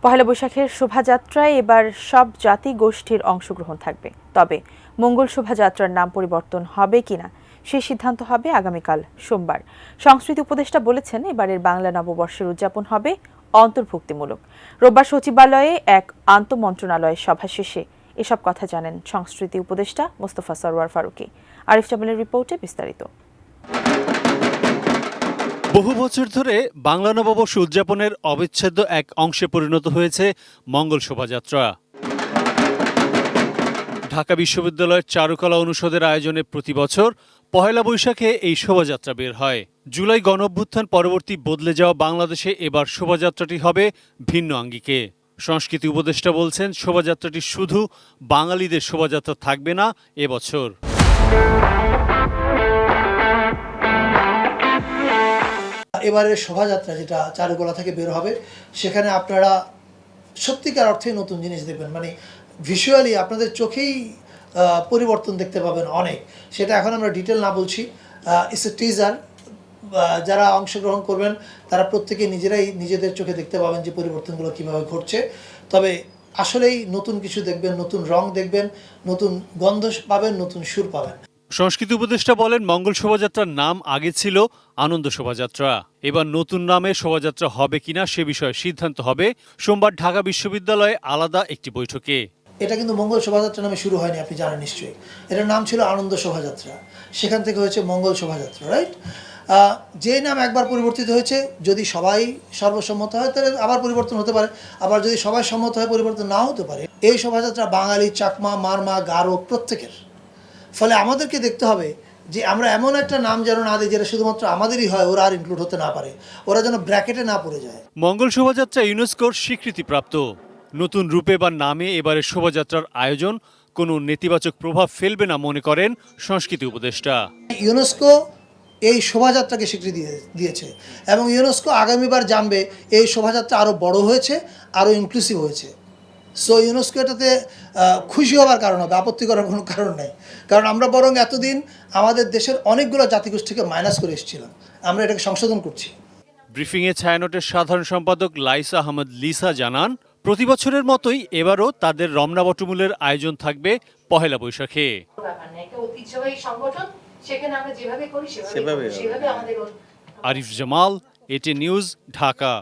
পহেলা বৈশাখের শোভাযাত্রায় এবার সব জাতি গোষ্ঠীর অংশগ্রহণ থাকবে, তবে মঙ্গল শোভাযাত্রার নাম পরিবর্তন হবে কিনা সেই সিদ্ধান্ত হবে আগামীকাল সোমবার। সংস্কৃতি উপদেষ্টা বলেছেন, এবারের বাংলা নববর্ষের উদযাপন হবে অন্তর্ভুক্তিমূলক। রোববার সচিবালয়ে এক আন্তঃমন্ত্রণালয় সভা শেষে এসব কথা জানেন সংস্কৃতি উপদেষ্টা মোস্তফা সরওয়ার ফারুকী। আরিফ জামালের রিপোর্টে বিস্তারিত। বহু বছর ধরে বাংলা নববর্ষ উদযাপনের অবিচ্ছেদ্য এক অংশে পরিণত হয়েছে মঙ্গল শোভাযাত্রা। ঢাকা বিশ্ববিদ্যালয়ের চারুকলা অনুষদের আয়োজনে প্রতি বছর পহেলা বৈশাখে এই শোভাযাত্রা বের হয়। জুলাই গণঅভ্যুত্থান পরবর্তী বদলে যাওয়া বাংলাদেশে এবার শোভাযাত্রাটি হবে ভিন্ন আঙ্গিকে। সংস্কৃতি উপদেষ্টা বলছেন, শোভাযাত্রাটি শুধু বাঙালিদের শোভাযাত্রা থাকবে না এবছর। এবারের শোভাযাত্রা যেটা চারুকলা থেকে বের হবে, সেখানে আপনারা সত্যিকার অর্থে নতুন জিনিস দেখবেন, মানে ভিজুয়ালি আপনাদের চোখেই পরিবর্তন দেখতে পাবেন অনেক। সেটা এখন আমরা ডিটেল না বলছি, ইটস এ টিজার। যারা অংশগ্রহণ করবেন তারা প্রত্যেকে নিজেরাই নিজেদের চোখে দেখতে পাবেন যে পরিবর্তনগুলো কীভাবে ঘটছে। তবে আসলেই নতুন কিছু দেখবেন, নতুন রং দেখবেন, নতুন গন্ধ পাবেন, নতুন সুর পাবেন। সংস্কৃতি উপদেষ্টা বলেন, মঙ্গল শোভাযাত্রার নাম আগে ছিল আনন্দ শোভাযাত্রা। এবার নতুন নামে শোভাযাত্রা হবে কিনা সে বিষয়ে সিদ্ধান্ত হবে সোমবার ঢাকা বিশ্ববিদ্যালয়ে আলাদা একটি বৈঠকে। এটা কিন্তু মঙ্গল শোভাযাত্রা নামে শুরু হয়নি, আপনি জানেন নিশ্চয়ই। এটার নাম ছিল আনন্দ শোভাযাত্রা, সেখান থেকে হয়েছে মঙ্গল শোভাযাত্রা, রাইট? যে নাম একবার পরিবর্তিত হয়েছে, যদি সবাই সর্বসম্মত হয় তাহলে আবার পরিবর্তন হতে পারে, আবার যদি সবাই সম্মত হয় পরিবর্তন নাও হতে পারে। এই শোভাযাত্রা বাঙালি, চাকমা, মারমা, গারো প্রত্যেকের। ফলে আমাদেরকে দেখতে হবে যে আমরা এমন একটা নাম যেন না দিই যেটা শুধুমাত্র আমাদেরই হয়, ওরা আর ইনক্লুড হতে না পারে, ওরা যেন ব্র্যাকেটে না পড়ে যায়। মঙ্গল শোভাযাত্রা ইউনেস্কোর স্বীকৃতিপ্রাপ্ত। নতুন রূপে বা নামে এবারের শোভাযাত্রার আয়োজন কোনো নেতিবাচক প্রভাব ফেলবে না মনে করেন সংস্কৃতি উপদেষ্টা। ইউনেস্কো এই শোভাযাত্রাকে স্বীকৃতি দিয়েছে এবং ইউনেস্কো আগামীবার জানবে এই শোভাযাত্রা আরও বড় হয়েছে, আরও ইনক্লুসিভ হয়েছে। সো ইউনেস্কো এটাতে খুশি হওয়ার কারণ হবে, আপত্তি করার কোনো কারণ নেই। কারণ আমরা বরং এতদিন আমাদের দেশের অনেকগুলো জাতিগোষ্ঠীকে মাইনাস করে এসেছিলাম, আমরা এটাকে সংশোধন করছি। ব্রিফিংয়ে ছায়ানটের সাধারণ সম্পাদক লাইসা আহমদ লিসা জানান, প্রতি বছরের মতোই এবারও তাদের রমনা বটমূলের আয়োজন থাকবে পহেলা বৈশাখে। আরিফ জামাল, এটি নিউজ, ঢাকা।